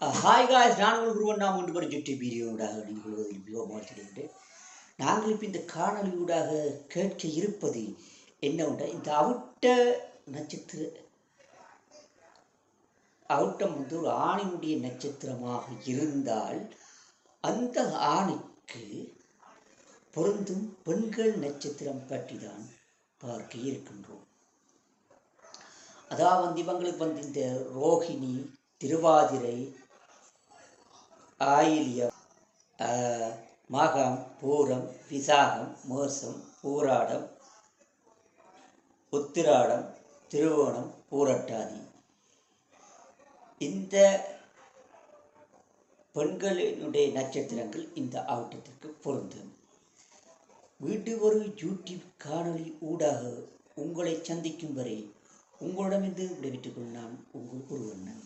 Hi guys, நான் உங்களுக்கு குருவன். நாம் ஒன்று பரிசுற்றி வீடியோடாக நீங்கள் மிகவும் வாழ்த்துகின்றேன். நாங்கள் இப்போ இந்த காணொலியூடாக கேட்க இருப்பது என்னவென்ற இந்த அவுட்டம் வந்து ஒரு ஆணினுடைய நட்சத்திரமாக இருந்தால் அந்த ஆணுக்கு பொருந்தும் பெண்கள் நட்சத்திரம் பற்றி தான் பார்க்க இருக்கின்றோம். அதாவது இவங்களுக்கு வந்து இந்த ரோஹிணி, திருவாதிரை, ஆயில்யம், மகம், பூரம், விசாகம், மோசம், பூராடம், உத்திராடம், திருவோணம், பூரட்டாதி, இந்த பெண்களினுடைய நட்சத்திரங்கள் இந்த ஆவட்டத்திற்கு பொருந்தும். வீட்டு ஒரு யூடியூப் காணொலி ஊடாக உங்களை சந்திக்கும் வரை உங்களிடமிருந்து விடைபெற்றுக் கொள்ள நான் உங்கள் குருவண்ணன்.